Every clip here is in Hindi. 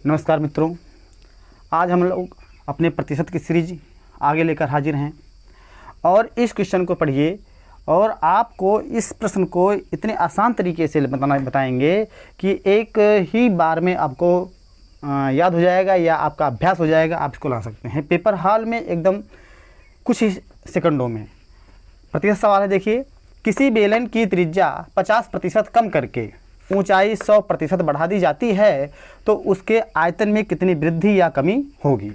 नमस्कार मित्रों, आज हम लोग अपने प्रतिशत की सीरीज आगे लेकर हाजिर हैं और इस क्वेश्चन को पढ़िए और आपको इस प्रश्न को इतने आसान तरीके से बताएंगे कि एक ही बार में आपको याद हो जाएगा या आपका अभ्यास हो जाएगा। आप इसको ला सकते हैं पेपर हॉल में एकदम कुछ ही सेकंडों में। प्रतिशत सवाल है, देखिए, किसी बेलन की त्रिज्या 50% कम करके ऊंचाई 100% बढ़ा दी जाती है तो उसके आयतन में कितनी वृद्धि या कमी होगी।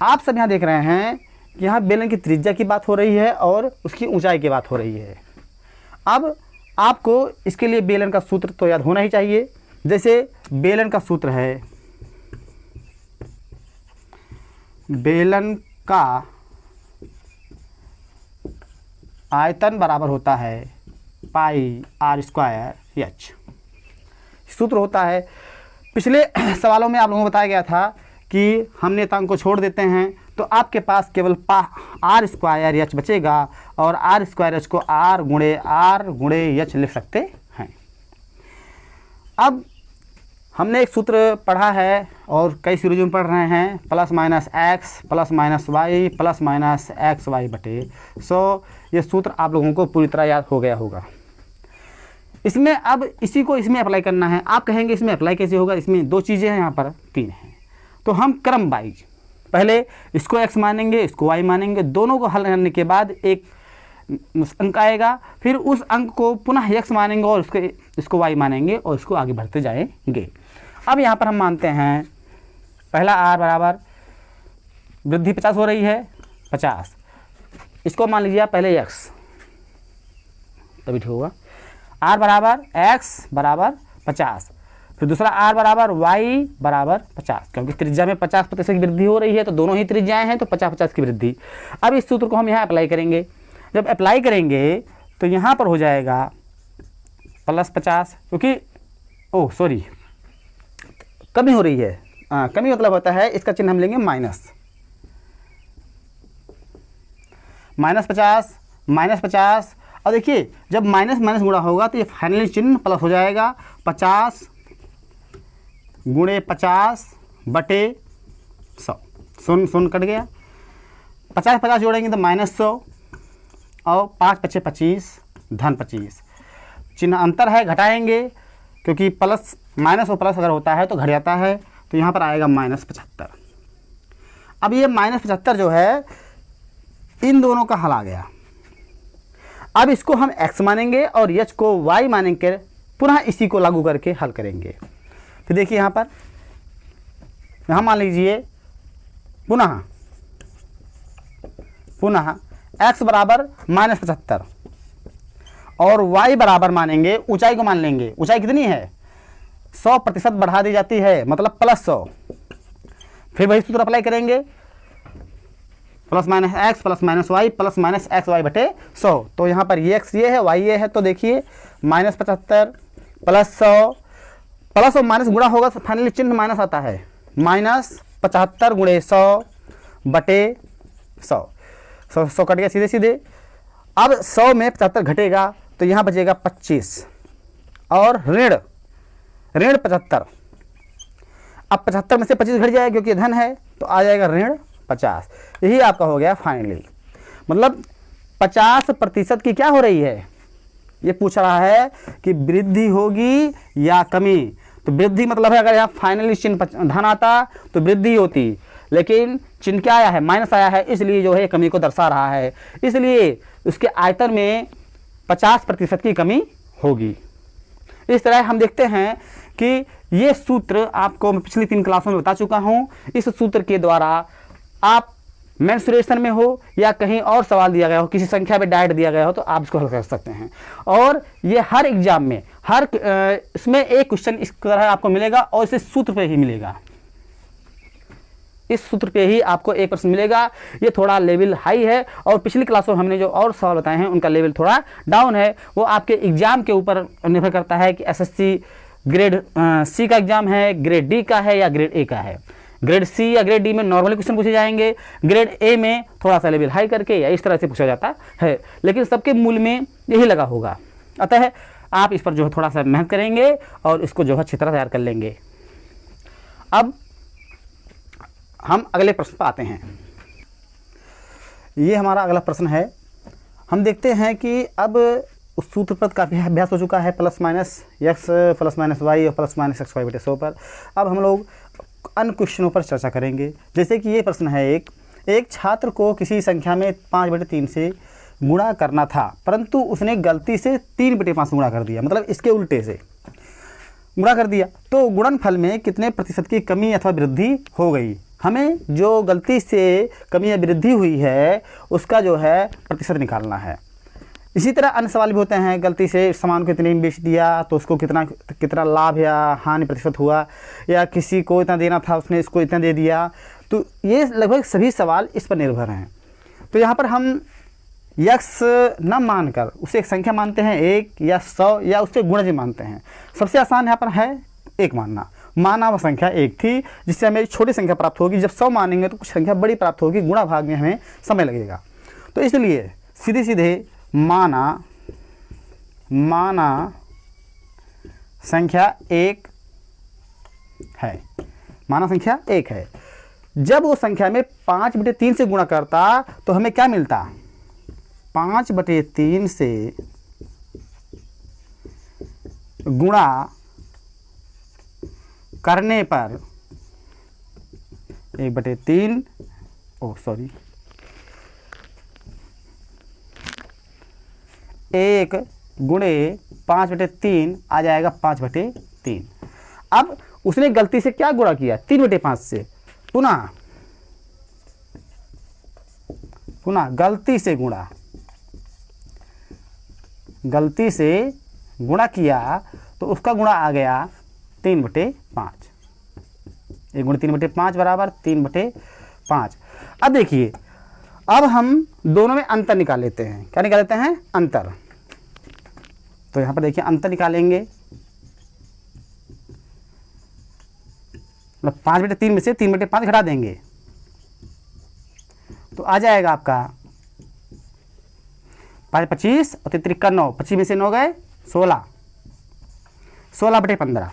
आप सब यहाँ देख रहे हैं कि यहाँ बेलन की त्रिज्या की बात हो रही है और उसकी ऊंचाई की बात हो रही है। अब आपको इसके लिए बेलन का सूत्र तो याद होना ही चाहिए। जैसे बेलन का सूत्र है, बेलन का आयतन बराबर होता है पाई आर स्क्वायर एच। सूत्र होता है, पिछले सवालों में आप लोगों को बताया गया था कि हम नेतांक को छोड़ देते हैं तो आपके पास केवल आर स्क्वायर एच बचेगा और आर स्क्वायर एच को आर गुणे एच लिख सकते हैं। अब हमने एक सूत्र पढ़ा है और कई सीरीज में पढ़ रहे हैं, plus minus x plus minus y plus minus x y बटे 100। ये सूत्र आप लोगों को पूरी तरह याद हो गया होगा। इसमें अब इसी को इसमें अप्लाई करना है। आप कहेंगे इसमें अप्लाई कैसे होगा, इसमें दो चीज़ें हैं, यहाँ पर तीन हैं। तो हम क्रम वाइज पहले इसको x मानेंगे, इसको y मानेंगे, दोनों को हल करने के बाद एक अंक आएगा, फिर उस अंक को पुनः x मानेंगे और इसको y मानेंगे और इसको आगे बढ़ते जाएंगे। अब यहाँ पर हम मानते हैं पहला r बराबर वृद्धि 50 हो रही है, 50, इसको मान लीजिए पहले x, तभी ठीक होगा। r बराबर x बराबर 50, फिर दूसरा r बराबर y बराबर 50, क्योंकि त्रिज्या में 50% की वृद्धि हो रही है तो दोनों ही त्रिज्याएं हैं तो 50-50 की वृद्धि। अब इस सूत्र को हम यहाँ अप्लाई करेंगे। जब अप्लाई करेंगे तो यहाँ पर हो जाएगा प्लस 50, क्योंकि सॉरी कमी हो रही है। कमी मतलब होता है इसका चिन्ह हम लेंगे -50 और देखिए जब माइनस माइनस गुणा होगा तो ये फाइनली चिन्ह प्लस हो जाएगा। 50 गुणे 50 बटे 100, शून्य कट गया। 50 जोड़ेंगे तो -100 और 5 × 25 धन 25, चिन्ह अंतर है, घटाएंगे क्योंकि प्लस माइनस और प्लस अगर होता है तो घट जाता है, तो यहाँ पर आएगा -75। अब ये -75 जो है इन दोनों का हल आ गया। अब इसको हम x मानेंगे और h को y मानेंगे, पुनः इसी को लागू करके हल करेंगे। फिर देखिए यहाँ मान लीजिए पुनः x बराबर -75 और y बराबर मानेंगे, ऊंचाई को मान लेंगे। ऊंचाई कितनी है, 100% बढ़ा दी जाती है, मतलब +100। फिर वही सूत्र अप्लाई करेंगे, plus minus x plus minus y plus minus x y बटे 100। तो यहाँ पर ये एक्स ये है, वाई ये है, तो देखिए -75 प्लस 100, प्लस और माइनस गुणा होगा तो फाइनली चिन्ह माइनस आता है, -75 गुणे 100 बटे 100 कट गया सीधे। अब 100 में 75 घटेगा तो यहाँ बचेगा 25 और ऋण 75। अब 75 में से 25 घट जाएगा क्योंकि धन है, तो आ जाएगा ऋण 50। यही आपका हो गया फाइनली। मतलब 50% की क्या हो रही है, ये पूछ रहा है कि वृद्धि होगी या कमी। तो वृद्धि मतलब है, अगर यहाँ फाइनली चिन्ह धन आता तो वृद्धि होती, लेकिन चिन्ह क्या आया है, माइनस आया है, इसलिए जो है कमी को दर्शा रहा है। इसलिए उसके आयतन में 50% की कमी होगी। इस तरह हम देखते हैं कि ये सूत्र आपको मैं पिछली 3 क्लासों में बता चुका हूँ। इस सूत्र के द्वारा आप मेंसुरेशन में हो या कहीं और सवाल दिया गया हो, किसी संख्या पे डायरेक्ट दिया गया हो, तो आप इसको हल कर सकते हैं। और ये हर एग्जाम में इसमें एक क्वेश्चन इस तरह आपको मिलेगा और इसे सूत्र पे ही मिलेगा। इस सूत्र पे ही आपको एक प्रश्न मिलेगा। ये थोड़ा लेवल हाई है और पिछली क्लासों में हमने जो और सवाल बताए हैं उनका लेवल थोड़ा डाउन है। वो आपके एग्जाम के ऊपर निर्भर करता है कि एसएससी ग्रेड सी का एग्जाम है, ग्रेड डी का है या ग्रेड ए का है। ग्रेड सी या ग्रेड डी में नॉर्मली क्वेश्चन पूछे जाएंगे, ग्रेड ए में थोड़ा सा लेवल हाई करके या इस तरह से पूछा जाता है, लेकिन सबके मूल में यही लगा होगा। अतः आप इस पर जो है थोड़ा सा मेहनत करेंगे और इसको जो है अच्छी तरह तैयार कर लेंगे। अब हम अगले प्रश्न पर आते हैं। ये हमारा अगला प्रश्न है। हम देखते हैं कि अब उस सूत्र पर काफ़ी अभ्यास हो चुका है, plus minus x plus minus y और प्लस माइनस एक्स वाई बटे 100 पर। अब हम लोग अन्य क्वेश्चनों पर चर्चा करेंगे। जैसे कि ये प्रश्न है, एक छात्र को किसी संख्या में 5/3 से गुणा करना था, परंतु उसने गलती से 3/5 गुणा कर दिया, मतलब इसके उल्टे से गुणा कर दिया। तो गुणनफल में कितने प्रतिशत की कमी अथवा वृद्धि हो गई? हमें जो गलती से कमी या वृद्धि हुई है उसका जो है प्रतिशत निकालना है। इसी तरह अन्य सवाल भी होते हैं, गलती से सामान को इतने में बेच दिया तो उसको कितना लाभ या हानि प्रतिशत हुआ, या किसी को इतना देना था उसने इसको इतना दे दिया। तो ये लगभग सभी सवाल इस पर निर्भर हैं। तो यहाँ पर हम यक्स न मानकर उसे एक संख्या मानते हैं, 1 या 100 या उससे गुणज मानते हैं। सबसे आसान यहाँ पर है 1 माना वह संख्या 1 थी, जिससे हमें एक छोटी संख्या प्राप्त होगी। जब 100 मानेंगे तो कुछ संख्या बड़ी प्राप्त होगी, गुणा भाग में हमें समय लगेगा। तो इसलिए सीधे माना संख्या 1 है, माना संख्या 1 है। जब वो संख्या में 5/3 से गुणा करता तो हमें क्या मिलता? 5/3 से गुणा करने पर 1/3 1 गुणे 5/3 आ जाएगा 5/3। अब उसने गलती से क्या गुणा किया? 3/5 से। पुनः गलती से गुणा किया तो उसका गुणा आ गया 3/5। 1 गुणे 3/5 बराबर 3/5। अब देखिए, अब हम दोनों में अंतर निकाल लेते हैं। क्या निकाल लेते हैं? अंतर। तो यहाँ पर देखिए अंतर निकालेंगे, मतलब 5/3 में से 3/5 घटा देंगे तो आ जाएगा आपका 5 25 और 3 9, 25 में से 9 गए 16, 16/15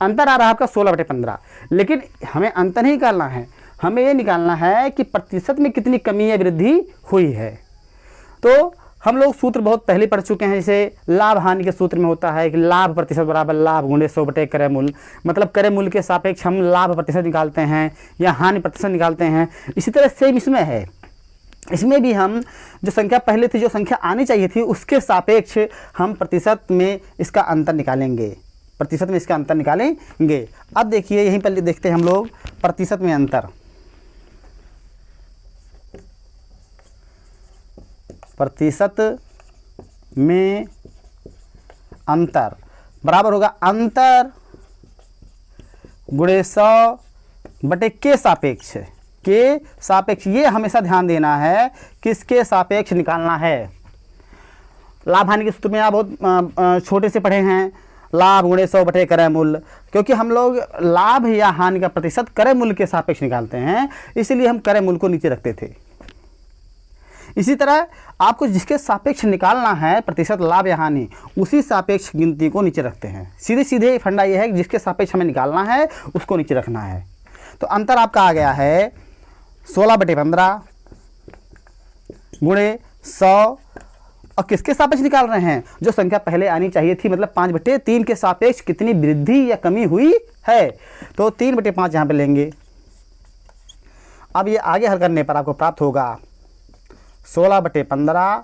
अंतर आ रहा है आपका 16/15। लेकिन हमें अंतर नहीं निकालना है, हमें ये निकालना है कि प्रतिशत में कितनी कमी या वृद्धि हुई है। तो हम लोग सूत्र बहुत पहले पढ़ चुके हैं, जैसे लाभ हानि के सूत्र में होता है कि लाभ प्रतिशत बराबर लाभ गुणे 100 बटे क्रय मूल्य, मतलब क्रय मूल्य के सापेक्ष हम लाभ प्रतिशत निकालते हैं या हानि प्रतिशत निकालते हैं। इसी तरह सेम इसमें है, इसमें भी हम जो संख्या पहले थी, जो संख्या आनी चाहिए थी, उसके सापेक्ष हम प्रतिशत में इसका अंतर निकालेंगे, प्रतिशत में इसका अंतर निकालेंगे। अब देखिए यहीं पर देखते हैं हम लोग प्रतिशत में अंतर। प्रतिशत में अंतर बराबर होगा अंतर गुणे 100 बटे के सापेक्ष। ये हमेशा ध्यान देना है, किसके सापेक्ष निकालना है। लाभ हानि के सूत्र में आप बहुत छोटे से पढ़े हैं, लाभ गुणे 100 बटे क्रय मूल्य, क्योंकि हम लोग लाभ या हानि का प्रतिशत क्रय मूल्य के सापेक्ष निकालते हैं, इसलिए हम क्रय मूल्य को नीचे रखते थे। इसी तरह आपको जिसके सापेक्ष निकालना है प्रतिशत लाभ या हानि, उसी सापेक्ष गिनती को नीचे रखते हैं। सीधे फंडा ये है कि जिसके सापेक्ष हमें निकालना है उसको नीचे रखना है। तो अंतर आपका आ गया है 16/15 गुणे 100, और किसके सापेक्ष निकाल रहे हैं? जो संख्या पहले आनी चाहिए थी, मतलब 5/3 के सापेक्ष कितनी वृद्धि या कमी हुई है। तो 3/5 यहाँ पे लेंगे। अब ये आगे हल करने पर आपको प्राप्त होगा 16/15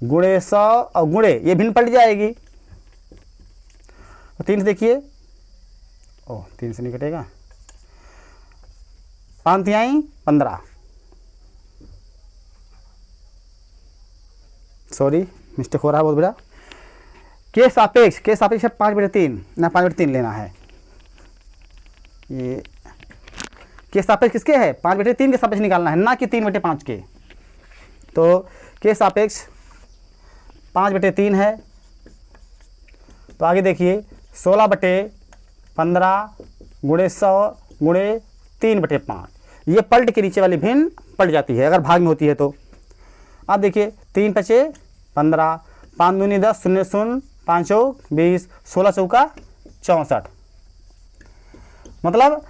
गुणे 100 और गुणे ये भिन्न पलट जाएगी। तो 3 से देखिए, 3 से नहीं कटेगा, 5 तिहाई 15, सॉरी मिस्टेक हो रहा है बहुत बड़ा। के सापेक्ष 5/3 ना 5/3 लेना है। ये के सापेक्ष किसके है? 5/3 के सापेक्ष निकालना है, ना कि 3/5 के। तो के सापेक्ष 5/3 है। तो आगे देखिए 16/15 गुणे 100 गुणे 3/5, ये पलट के नीचे वाली भिन्न पलट जाती है अगर भाग में होती है तो। अब देखिए 3 5 15, 5 दूनी 10, 0 0, 5 चौक 20, 16 चौका 64। मतलब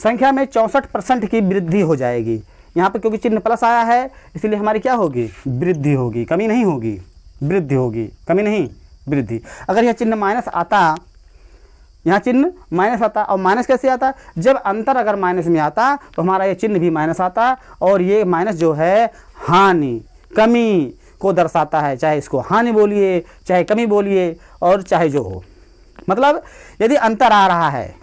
संख्या में 64% की वृद्धि हो जाएगी। यहाँ पर क्योंकि चिन्ह प्लस आया है इसलिए हमारी क्या होगी, वृद्धि होगी, कमी नहीं होगी, वृद्धि होगी, कमी नहीं वृद्धि। अगर यह चिन्ह माइनस आता, यहाँ चिन्ह माइनस आता, और माइनस कैसे आता, जब अंतर अगर माइनस में आता तो हमारा ये चिन्ह भी माइनस आता, और ये माइनस जो है हानि, कमी को दर्शाता है। चाहे इसको हानि बोलिए, चाहे कमी बोलिए, और चाहे जो हो, मतलब यदि अंतर आ रहा है,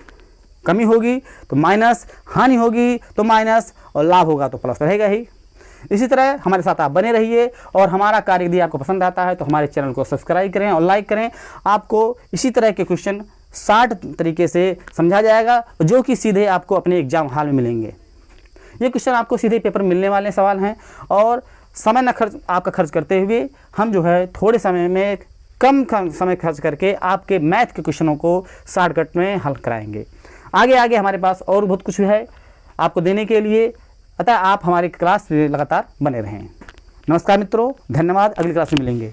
कमी होगी तो माइनस, हानि होगी तो माइनस, और लाभ होगा तो प्लस रहेगा ही। इसी तरह हमारे साथ आप बने रहिए, और हमारा कार्य यदि आपको पसंद आता है तो हमारे चैनल को सब्सक्राइब करें और लाइक करें। आपको इसी तरह के क्वेश्चन 60 तरीके से समझा जाएगा, जो कि सीधे आपको अपने एग्जाम हॉल में मिलेंगे। ये क्वेश्चन आपको सीधे पेपर में मिलने वाले सवाल हैं, और समय न खर्च आपका खर्च करते हुए हम जो है थोड़े समय में कम समय खर्च करके आपके मैथ के क्वेश्चनों को शॉर्टकट में हल कराएंगे। आगे आगे हमारे पास और बहुत कुछ है आपको देने के लिए, अतः आप हमारी क्लास में लगातार बने रहें। नमस्कार मित्रों, धन्यवाद, अगली क्लास में मिलेंगे।